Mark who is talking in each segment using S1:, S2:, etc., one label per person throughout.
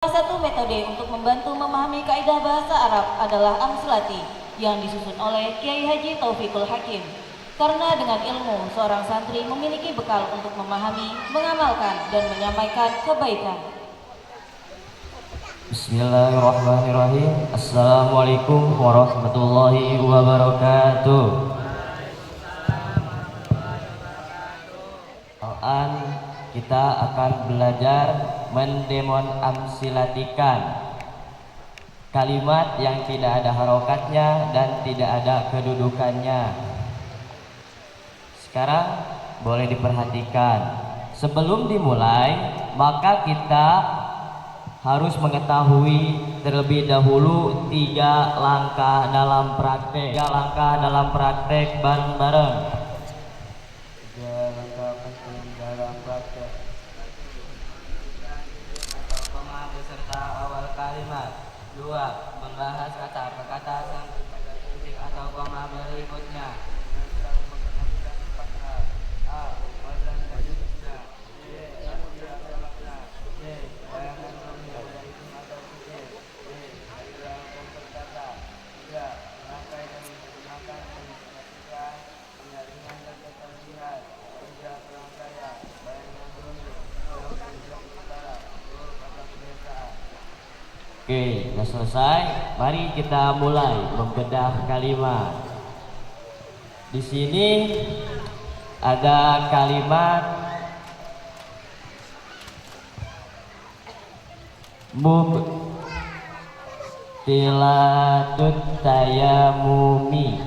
S1: Salah satu metode untuk membantu memahami kaidah bahasa Arab adalah amsilati yang disusun oleh Kiai Haji Taufikul Hakim. Karena dengan ilmu, seorang santri memiliki bekal untuk memahami, mengamalkan, dan menyampaikan kebaikan.
S2: Bismillahirrahmanirrahim. Assalamualaikum warahmatullahi wabarakatuh. Al-an kita akan belajar mendemon amsilatikan kalimat yang tidak ada harokatnya dan tidak ada kedudukannya. Sekarang boleh diperhatikan. Sebelum dimulai, maka kita harus mengetahui terlebih dahulu 3 langkah dalam praktek. 3 langkah dalam praktek bareng-bareng. 3 langkah penting dalam praktek. Koma beserta awal kalimat. 2. Membahas kata per kata sampai titik atau koma berikutnya. Oke, sudah selesai. Mari kita mulai membedah kalimat. Di sini ada kalimat mubtilatut tayamumi.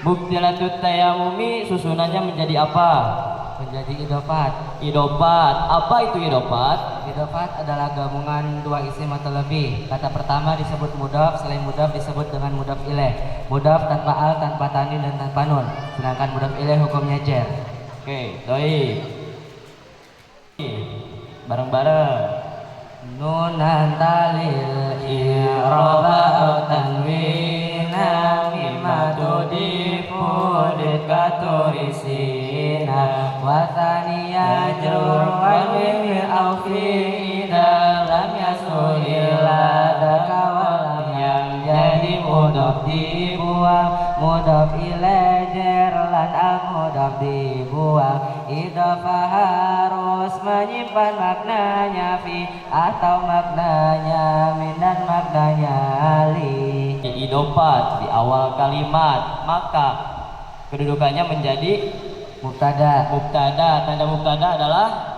S2: Mubtilatut tayamumi susunannya menjadi apa?
S3: Menjadi idofat.
S2: Idofat. Apa itu idofat?
S3: Idofat adalah gabungan 2 isim atau lebih. Kata pertama disebut mudhaf, selain mudhaf disebut dengan mudhaf ilaih. Mudhaf tanpa al, tanpa tanwin dan tanpa nun. Sedangkan mudhaf ilaih hukumnya jar.
S2: Oke, baik. Bareng-bareng.
S3: Nunan talil i'raba tanwina mimma tudifu dikaturisina wa thaniya jur wa mim au fi dalam yasulila dakawalam yang jadi mudhaf dibuang mudhaf ilaih jar lan al mudhaf dibuang idhofah harus menyimpan maknanya fi atau maknanya min dan maknanya li.
S2: Idofat di awal kalimat, maka kedudukannya menjadi
S3: Mubtada.
S2: Tanda mubtada adalah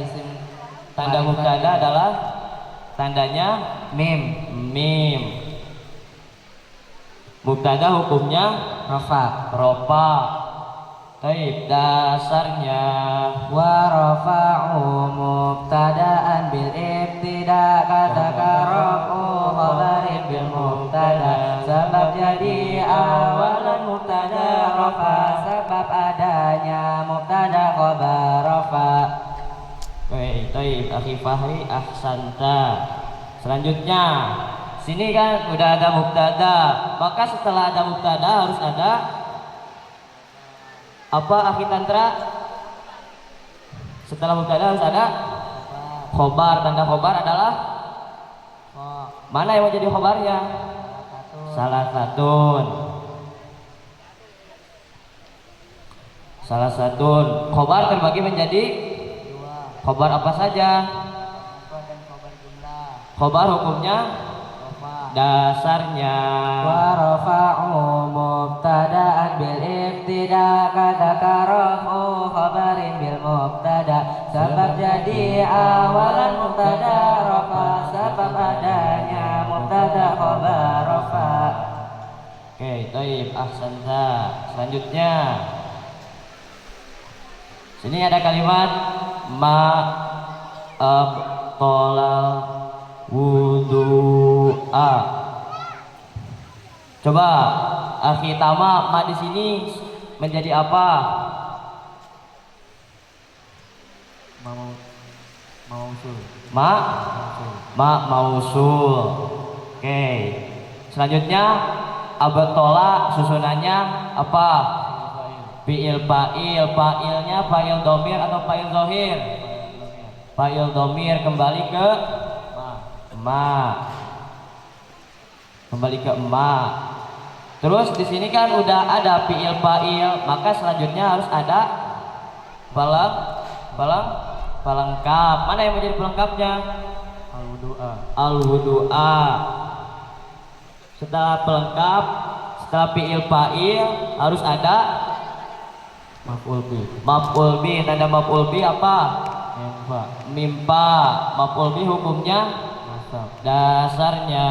S3: isim.
S2: tanda mubtada adalah tandanya
S3: mim.
S2: Mubtada hukumnya
S3: Rafa.
S2: Taib, dasarnya
S3: Wa rafa'u mubtada'an bil ibtida kata rafu khabarin bil mubtada. Sebab jadi awalan mubtada rafa, sebab adanya mubtada khabar rafa.
S2: Taib, akhi Fahri ahsanta. Selanjutnya, sini kan udah ada mubtada, maka setelah ada mubtada harus ada apa, akhi Tantra? Setelah mubtada harus ada khobar. Tanda khobar adalah mana yang menjadi khobarnya? Salah satu. Khobar terbagi menjadi khobar apa saja? Khobar hukumnya dasarnya
S3: Wa rafa'u mubtada'an bil ibtida kata rafu khabarin bil mubtada. Sebab jadi awalan mubtada rafa, sebab adanya mubtada khabar rafa.
S2: Oke, taib, ahsanta. Selanjutnya, sini ada kalimat ma abtolal wudu'a. Coba akhi Tama, ma di sini menjadi apa? Mausul. Oke. Selanjutnya abtola susunannya apa? Fi'il fa'il. Fa'ilnya fa'il domir atau fa'il zohir? Fa'il domir kembali ke ma. Kembali ke ma. Terus di sini kan udah ada fi'il fa'il, maka selanjutnya harus ada pelengkap. Mana yang menjadi pelengkapnya? Al-wudu'a. Setelah pelengkap, setelah fi'il fa'il harus ada maf'ul bi. Tanda maf'ul bi apa? Mimpa. Maf'ul bi hukumnya dasarnya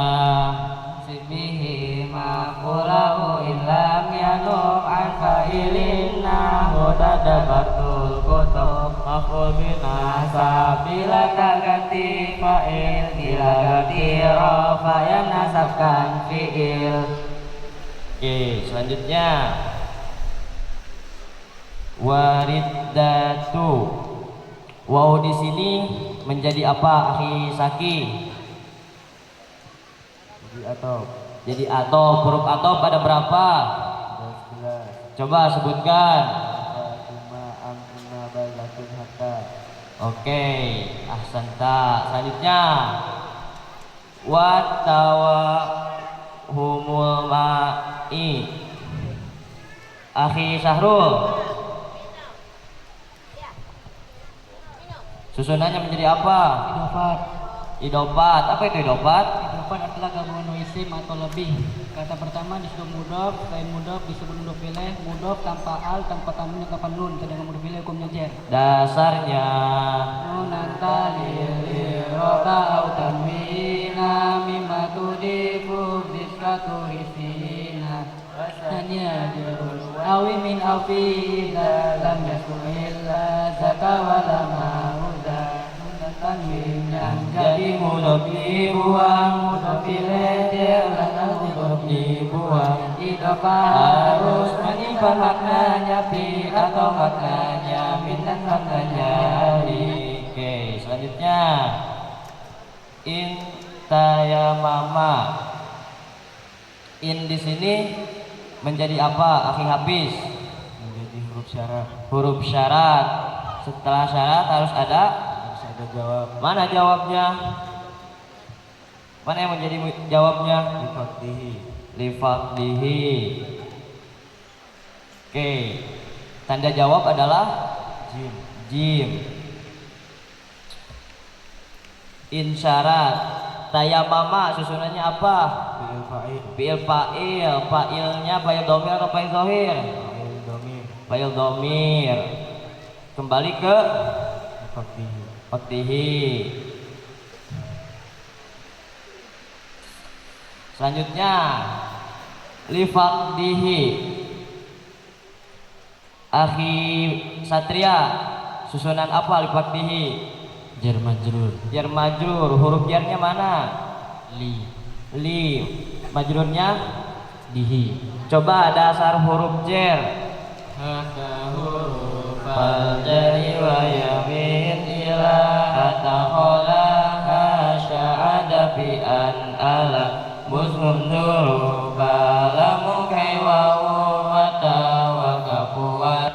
S3: Bihi maqulu illam yanub an fa'ilin nahu tadabatul kutub maf'ul bi nasab bila tak ganti fa'il bila ganti rafa yang nasabkan fi'il.
S2: Oke, selanjutnya wariddatu. Waw di sini menjadi apa, akhi Saki? Jadi atau huruf atau pada berapa? Coba sebutkan. Oke, ahsanta. Selanjutnya watawahumul ma'i. Akhi Syahrul, susunannya menjadi apa? Idofat. Apa itu idofat?
S4: Idofat adalah gabungan dua isim atau lebih. Kata pertama disebut mudhof, selain mudhof disebut mudhof ilaih. Mudhof tanpa al, tanpa tanwin, tanpa nun. Sedangkan mudhof ilaih hukumnya jar.
S2: Dasarnya
S4: Nun antalil roba au tanwina mimma tudifu biskatu risina. Wasanya dirul awi min awi lam yakun illa zaka wala ma'udha. Tanwin yang jadi mudhof dibuang, mudhof ilaih jangan mudhof dibuang. Idofah harus menyimpan maknanya fi atau maknanya min dan maknanya li.
S2: Oke, selanjutnya intayamama. In di sini menjadi apa, akhi Hafiz?
S3: Menjadi huruf syarat.
S2: Huruf syarat. Setelah syarat harus ada
S3: Jawab
S2: mana jawabnya? Mana yang menjadi jawabnya? Lifaqdihi. Oke, tanda jawab adalah jim. In syarat. Tayamama susunannya apa? Fi'il fa'il. Fa'ilnya fa'il domir atau fa'il zahir? Fa'il domir. Kembali ke faktihi. Selanjutnya lifaqdihi. Akhi Satria, susunan apa lifaqdihi?
S3: jar majrur.
S2: Jar majrur. Huruf jarnya mana? Li. Majrurnya
S3: Dihi.
S2: coba dasar huruf jar. Fal-jari wa yamin ila hatta khola hasya'ada fi an ala musmun duru balamu kaiwawu wata wa kapuat.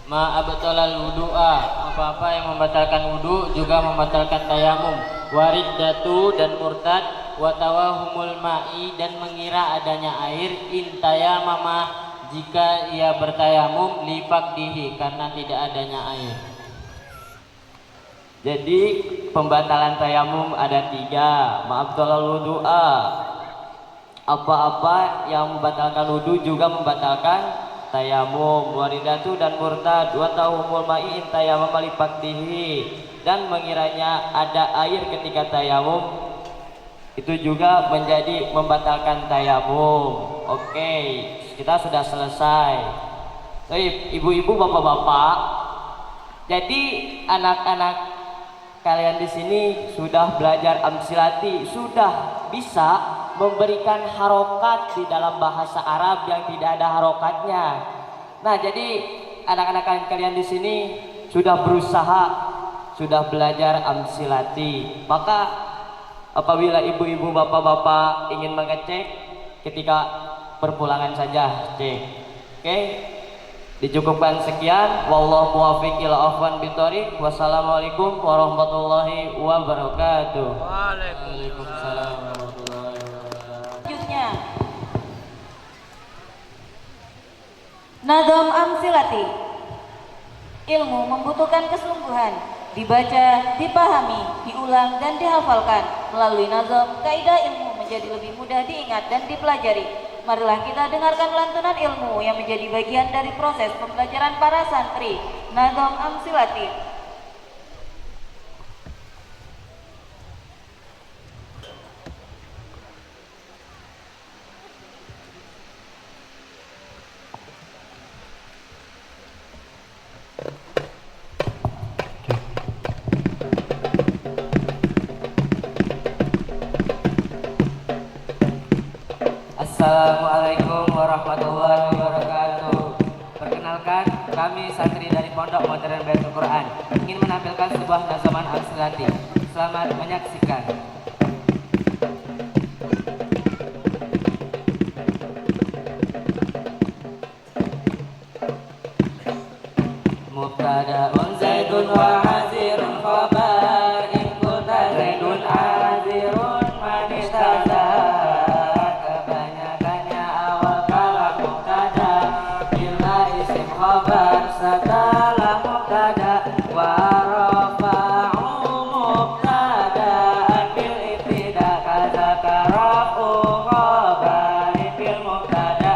S2: Ma'abtalal wudu'a, apa-apa yang membatalkan wudu juga membatalkan tayamum. Wariddatu dan murtad, watawahumul ma'i dan mengira adanya air, intayamama jika ia bertayamum, lifaqdihi karena tidak adanya air. Jadi pembatalan tayamum ada 3. Ma'abtalal wudu'a, apa-apa yang membatalkan wudu juga membatalkan tayamum. Waridatu dan murtad, wa tahumul ma'i intayamam lifaqdihi dan mengiranya ada air ketika tayamum itu juga menjadi membatalkan tayamum. Oke, kita sudah selesai. Baik, ibu-ibu, bapak-bapak, jadi anak-anak kalian di sini sudah belajar amsilati, sudah bisa memberikan harokat di dalam bahasa Arab yang tidak ada harokatnya. Nah, jadi anak-anak kalian di sini sudah berusaha, sudah belajar amsilati. Maka apabila ibu-ibu, bapak-bapak ingin mengecek, ketika perpulangan saja cek. Oke? Dicukupkan sekian. Wallahu muwaffiq ila afwan bithoriq. Wassalamualaikum warahmatullahi wabarakatuh. Waalaikumsalam warahmatullahi wabarakatuh.
S1: Selanjutnya, Nadom Amsilati. Ilmu membutuhkan kesungguhan, dibaca, dipahami, diulang, dan dihafalkan. Melalui nazom, kaidah ilmu menjadi lebih mudah diingat dan dipelajari. Marilah kita dengarkan lantunan ilmu yang menjadi bagian dari proses pembelajaran para santri. Nadom Amsilati.
S3: Assalamualaikum warahmatullahi wabarakatuh. Perkenalkan, kami santri dari Pondok Modern Baitul Quran ingin menampilkan sebuah nazaman amsilati. Selamat menyaksikan. Mubtada'un Zaidun wa hazirun khabar in kunta Zaidun hazirun man istada. Setelah mubtada wa rafa'u mubtada'an bil ibtida kadzakarahu khabarin bil mubtada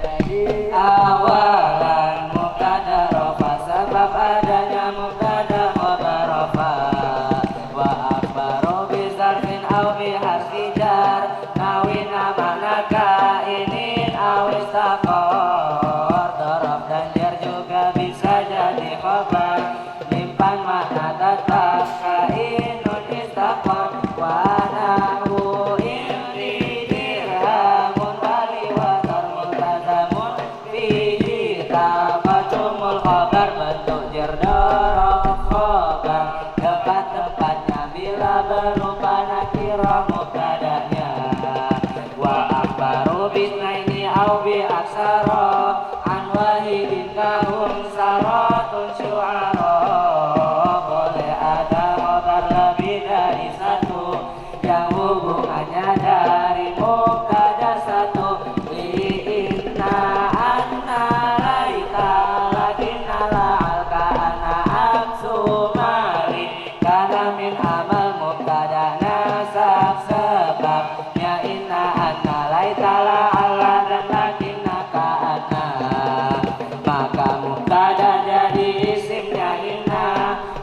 S3: jadi awalan mubtada rafa sebab adanya mubtada khabar rafa wa akhbaru bi zarfin aw bi harfi jar nawina manaka inin aw istaqar limpan mana tetap kainun istaqor wa nahu indi dirhamun wali wa tarmultazamun fihi tabatumul khabar bentuk jerdorof khabar tempat-tempatnya bila berupa nakirah mubtadanya wa akhbaru bisnaini au bi aksara an wahidin kahum saratun syu'ara. Boleh ada khabar lebih dari satu yang hubungannya dari mubtada satu. Inna anna laita lakinna la'alka anna aksu mali kana min amal mubtada nasab sebabnya inna anna laita la'alla dan lakinna ka'anna. Maka mubtada jadi isimnya inna,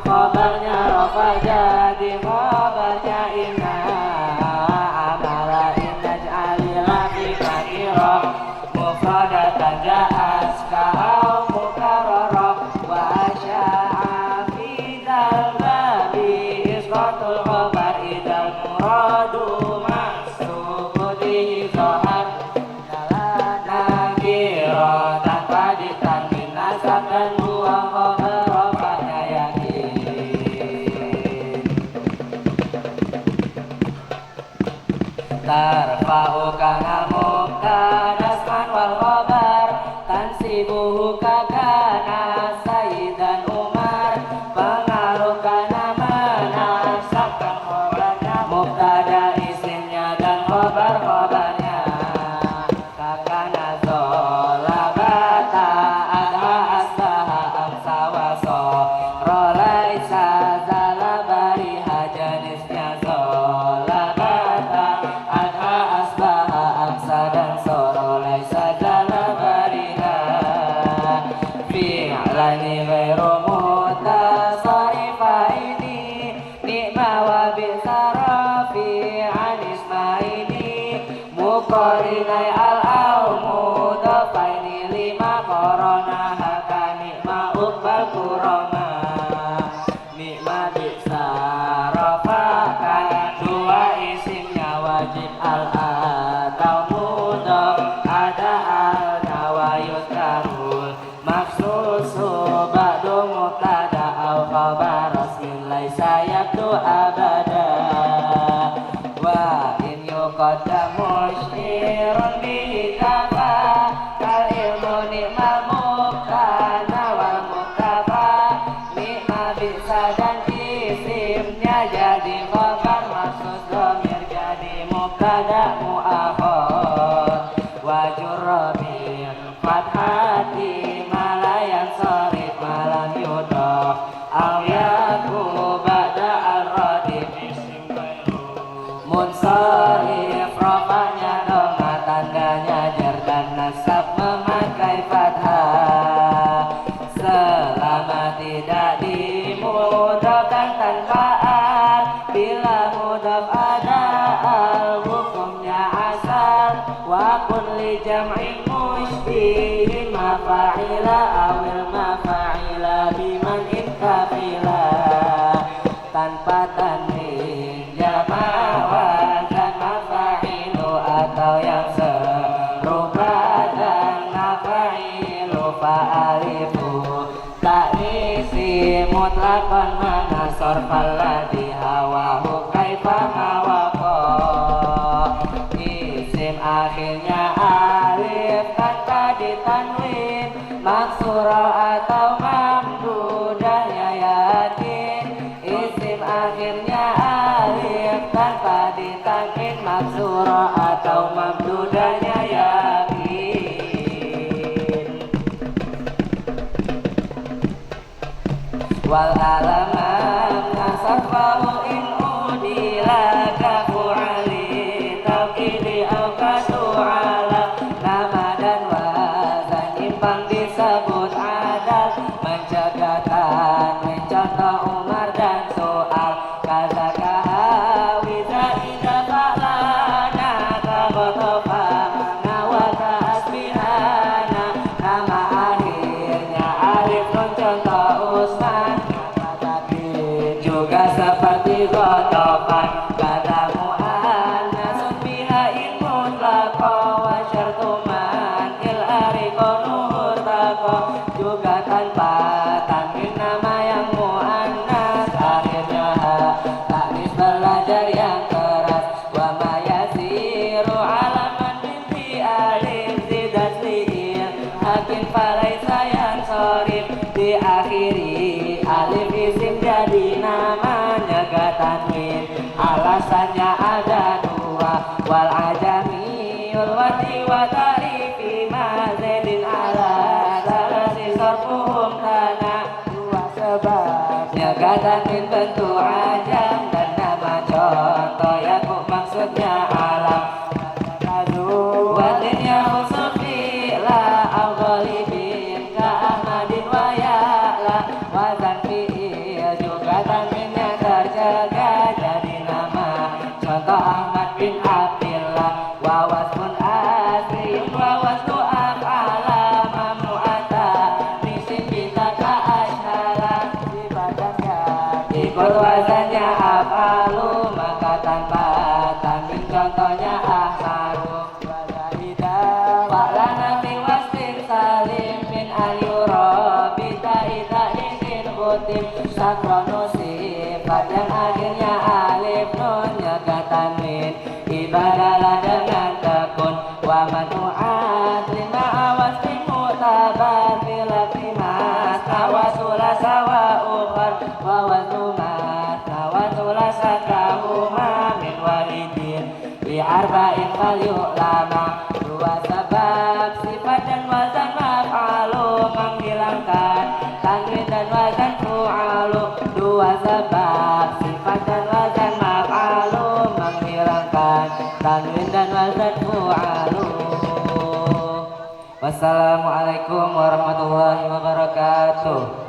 S3: khabarnya rafa jadi khabarnya inna. Amala inna ja'alila fi kathira mufradatan ja'as ka'au mukarrara wa sya'a fi dalbabi isqatul khabar idal muradu masukutihi zohar nakira tanpa ditanwin nasab dan buang khabar rafa'nya yakin. Tarfa'u kana mubtadasman wal khabar tansibuhu kakana Sayyidan Umar pengaruh kana menasabkan khabarnya mubtada isimnya dan khabar-khabarnya kakana zolabata adha asbaha amsa waso rolaisa zalabariha jenisnya zolabata adha asbaha amsa al-au mudafaini lima korona haka nikma uqbal kuroma nikma bisa rofakan dua isimnya wajib al-atau mudaf ada al-nawa yuskarul maksusu ba'du mubtada au khabar rasmin laisa yabdu abada wa in yuqaddam musyirun bihi kafa kal ilmu ni'mal mubtada wal mubtada ni'ma bisa dan isimnya jadi khabar maksud dhamir jadi mubtada muakhar wa jurrabi fathati malayan sorif malam yudhaf au yaku ba'da al-radif munsharif rofanya doma tandanya jar dan nasab memakai fathah selama tidak dimudafkan tanpa al bila mudaf ada al hukumnya asal wa kulli jam'in mushbihin mafa'ila awil mafa'ila biman inkafila tanpa tanwin jama' wazan mafa'ilu atau yang serupa dan mafa'ilu fa'alifu ta'nisi mutlaqan mana sorfal ladhi hawahu kaifa mawaqo isim akhirnya alif tanpa ditanwin maksura atau mamdudah ya yakin isim akhirnya alif tanpa ditanwin maksura atau mamdudahnya yakin wal alamat nasabbahu in udila kafu'ali tauqidi au kasu'ala nama dan wazan imbang disebut adal mencegahkan mencontoh umar dan soal kazakah wiza ida fa'lana kabotofana wa ta'asbihana nama akhirnya alif nun contoh usman juga seperti khotofan kata mu'annasun biha ilmun laqo wa syartuman il arikonuhur tako juga tanpa tanwin nama yang mu'annas akhirnya taknis belajar yang keras wa ma yasiru alaman binti alif zidat li'il hakin falaisa yang sorif diakhiri alif isim jadi namanya gak tanwin alasannya ada dua wal ajamiul wati wa tarifi ma zaidin ala salasi sorfuhum tanah dua sebabnya gak tanwin tentu ajam dan nama contoh yakub maksudnya alam watinnya usul fi'la au ghalibin ka ahmadin wa ya'la wazan fi'il juga tanwinnya terjaga jadi nama contoh Ahmad bin Abdillah wa wasfun asriyun wa wasnu af'ala mamnu'ata nisin bisa ka ashara di badannya ikut wazannya af'alu maka tanpa tanwin contohnya ahmaru Fa'lana fi wasfin salim min al-yura bita ita isin kutip sakrono sifat yang akhirnya alif nun jaga tanwin ibadalah dengan tekun wa manu'at lima awas mu'tabar bila fimas tawasula sawa ukhar wa wazumat tawasula sakahuma min walidin bi arba'in fal yu'lama dua sebab sifat dan wazan maf'alu menghilangkan tanwin dan wazan fu'alu dua sebab sifat dan wazan maf'alu menghilangkan tanwin dan wazan fu'alu. Wassalamualaikum warahmatullahi wabarakatuh.